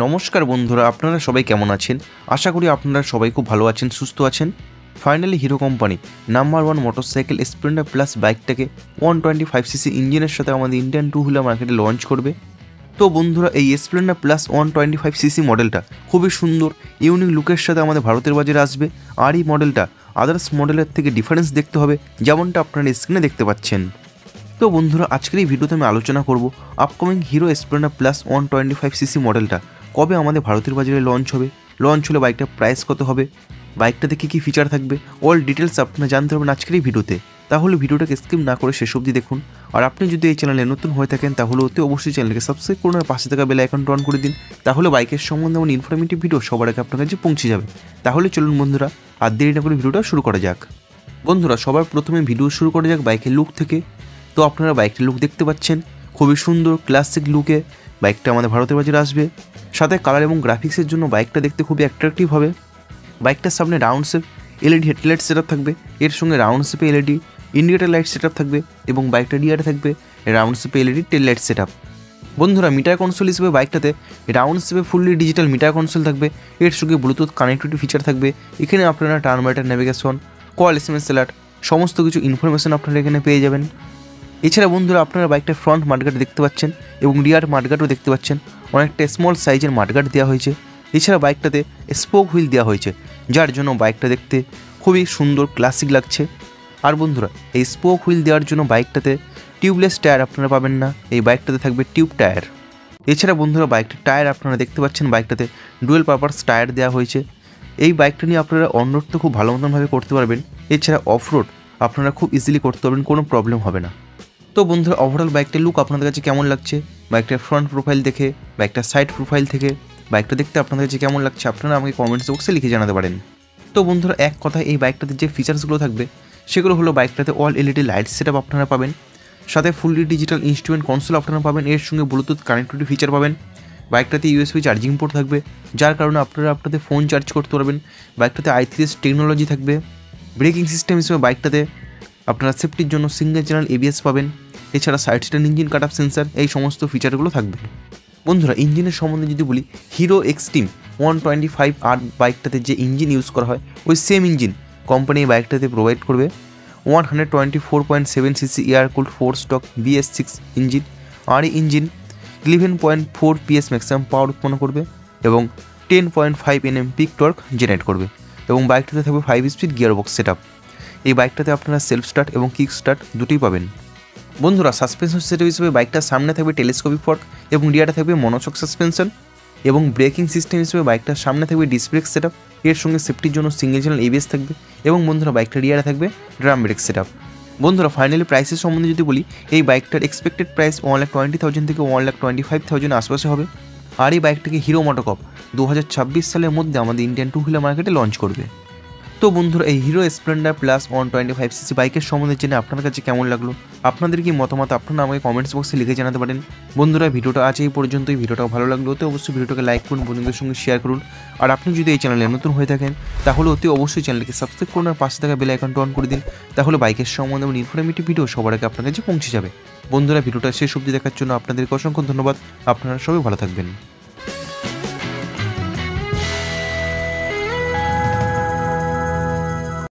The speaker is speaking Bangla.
নমস্কার বন্ধুরা, আপনারা সবাই কেমন আছেন? আশা করি আপনারা সবাই খুব ভালো আছেন, সুস্থ আছেন। Finally hero company number 1 motorcycle Splendor plus বাইকটাকে 125cc ইঞ্জিনের সাথে আমাদের ইন্ডিয়ান টু হুইলার মার্কেটে লঞ্চ করবে। তো বন্ধুরা, এই স্প্লেন্ডার প্লাস 125cc মডেলটা খুবই সুন্দর ইউনিক লুকের সাথে আমাদের ভারতের বাজারে আসবে। আর এই মডেলটা আদার্স মডেলের থেকে ডিফারেন্স দেখতে হবে, যেমনটা আপনারা স্ক্রিনে দেখতে পাচ্ছেন। তো বন্ধুরা, আজকের এই ভিডিওতে আমি আলোচনা করব upcoming hero Splendor plus 125cc মডেলটা কবে আমাদের ভারতের বাজারে লঞ্চ হবে, লঞ্চ হলে বাইকটার প্রাইস কত হবে, বাইকটাতে কী কী ফিচার থাকবে, অল ডিটেলস আপনারা জানতে পারবেন আজকের এই ভিডিওতে। তাহলে ভিডিওটাকে স্কিপ না করে শেষ অবধি দেখুন। আর আপনি যদি এই চ্যানেলে নতুন হয়ে থাকেন তাহলে অতি অবশ্যই চ্যানেলকে সাবস্ক্রাইব করুন আর পাশে থাকা বেল আইকনটা অন করে দিন। তাহলে বাইকের সম্বন্ধে এমন ইনফরমেটিভ ভিডিও সবার আগে আপনার কাছে পৌঁছে যাবে। তাহলে চলুন বন্ধুরা, আর দেরি না করে ভিডিওটা শুরু করা যাক। বন্ধুরা, সবার প্রথমে ভিডিও শুরু করা যাক বাইকের লুক থেকে। তো আপনারা বাইকটার লুক দেখতে পাচ্ছেন, খুবই সুন্দর ক্লাসিক লুকে বাইকটা আমাদের ভারতের বাজারে আসবে। সাথে কালার এবং গ্রাফিক্সের জন্য বাইকটা দেখতে খুবই অ্যাট্রাকটিভ হবে। বাইকটার সামনে round shape LED headlight setup থাকবে, এর সঙ্গে রাউন্ড শেপে এলইডি ইন্ডিকেটর লাইট সেটআপ থাকবে এবং বাইকটা রিয়ারে থাকবে রাউন্ড শেপে এলইডি টেল লাইট সেটআপ। বন্ধুরা, মিটার কনসোল হিসেবে বাইকটাতে রাউন্ড শেপে ফুললি ডিজিটাল মিটার কনসোল থাকবে, এর সঙ্গে ব্লুটুথ কানেক্টিভিটি ফিচার থাকবে। এখানে আপনারা turn mightier navigation, call SMS alert সমস্ত কিছু ইনফরমেশন আপনারা এখানে পেয়ে যাবেন। এছাড়া বন্ধুরা, আপনারা বাইকটার ফ্রন্ট মাডগার্ড দেখতে পাচ্ছেন এবং রিয়ার মাডগার্ডও দেখতে পাচ্ছেন, অনেকটা স্মল সাইজের মাডগার্ড দেওয়া হয়েছে। এছাড়া বাইকটাতে স্পোক হুইল দেওয়া হয়েছে, যার জন্য বাইকটা দেখতে খুবই সুন্দর ক্লাসিক লাগছে। আর বন্ধুরা, এই স্পোক হুইল দেওয়ার জন্য বাইকটাতে টিউবলেস টায়ার আপনারা পাবেন না, এই বাইকটাতে থাকবে টিউব টায়ার। এছাড়া বন্ধুরা, বাইকটার টায়ার আপনারা দেখতে পাচ্ছেন, বাইকটাতে ডুয়েল পারপাস টায়ার দেওয়া হয়েছে। এই বাইকটা নিয়ে আপনারা অনরোড তো খুব ভালো মতনভাবে করতে পারবেন, এছাড়া অফরোড আপনারা খুব ইজিলি করতে পারবেন, কোনো প্রবলেম হবে না। তো বন্ধুরা, ওভারঅল বাইকটার লুক আপনাদের কাছে কেমন লাগছে? বাইকটার ফ্রন্ট প্রোফাইল দেখে, বাইকটার সাইড প্রোফাইল থেকে বাইকটা দেখতে আপনাদের কাছে কেমন লাগছে আপনারা আমাকে কমেন্টস বক্সে লিখে জানাতে পারেন। তো বন্ধুরা, এক কথায় এই বাইকটাতে যে ফিচার্সগুলো থাকবে সেগুলো হলো বাইকটাতে অল এলইডি লাইট সেটআপ আপনারা পাবেন, সাথে ফুললি ডিজিটাল ইনস্ট্রুমেন্ট কনসোল আপনারা পাবেন, এর সঙ্গে ব্লুটুথ কানেক্টিভিটি ফিচার পাবেন। বাইকটাতে ইউএসবি চার্জিং পোর্ট থাকবে, যার কারণে আপনারা আপনাদের ফোন চার্জ করতে পারবেন। বাইকটাতে i3s টেকনোলজি থাকবে। ব্রেকিং সিস্টেম হিসেবে বাইকটাতে আপনারা সেফটির জন্য সিঙ্গেল চ্যানেল এবিএস পাবেন। এছাড়া side stand engine cut off sensor, এই সমস্ত ফিচারগুলো থাকবে। বন্ধুরা, ইঞ্জিনের সম্বন্ধে যদি বলি, হিরো এক্সট্রিম 125R বাইকটাতে যে ইঞ্জিন ইউজ করা হয় ওই সেম ইঞ্জিন কোম্পানি এই বাইকটাতে প্রোভাইড করবে। 124.7cc air cooled 4 stroke BS6 engine. আর এই ইঞ্জিন 11.4 PS ম্যাক্সিমাম পাওয়ার উৎপন্ন করবে এবং 10.5 Nm পিক টর্ক জেনারেট করবে। এবং বাইকটাতে থাকবে 5 স্পিড গিয়ারবক্স সেটআপ। এই বাইকটাতে আপনারা সেলফ স্টার্ট এবং কিক স্টার্ট দুটোই পাবেন। বন্ধুরা, সাসপেনশন সেটআপ হিসেবে বাইকটার সামনে থাকবে টেলিস্কোপিক ফর্ক এবং রিয়ারে থাকবে মনোশক সাসপেনশন। এবং ব্রেকিং সিস্টেম হিসেবে বাইকটার সামনে থাকবে ডিস্ক ব্রেক সেটআপ, এর সঙ্গে সেফটির জন্য সিঙ্গেল চ্যানেল এবিএস থাকবে। এবং বন্ধুরা, বাইকটা রিয়ারে থাকবে ড্রাম ব্রেক সেটআপ। বন্ধুরা, ফাইনালি প্রাইসের সম্বন্ধে যদি বলি, এই বাইকটার এক্সপেক্টেড প্রাইস 1,20,000 থেকে 1,25,000 আশপাশে হবে। আর এই বাইকটাকে হিরো মোটোকর্প 2026 সালের মধ্যে আমাদের ইন্ডিয়ান টু হুইলার মার্কেটে লঞ্চ করবে। তো বন্ধুরা, এই হিরো স্প্লেন্ডার প্লাস 125cc বাইকের সম্বন্ধে জেনে আপনার কাছে কেমন লাগলো, আপনাদের কি মতামত আপনারা আমাকে কমেন্টস বক্সে লিখে জানাতে পারেন। বন্ধুরা, ভিডিওটা আজ এই পর্যন্তই। ভিডিওটা ভালো লাগলো তো অবশ্যই ভিডিওটাকে লাইক করুন, বন্ধুদের সঙ্গে শেয়ার করুন। আর আপনি যদি এই চ্যানেলে নতুন হয়ে থাকেন তাহলে অতি অবশ্যই চ্যানেলকে সাবস্ক্রাইব করুন আর পাশে থাকা বেল আইকনটা অন করে দিন। তাহলে বাইকের সম্বন্ধে এবং ইনফরমেটিভ ভিডিও সবার আগে আপনার কাছে পৌঁছে যাবে। বন্ধুরা, ভিডিওটা শেষ অবধি দেখার জন্য আপনাদেরকে অসংখ্য ধন্যবাদ। আপনারা সবাই ভালো থাকবেন।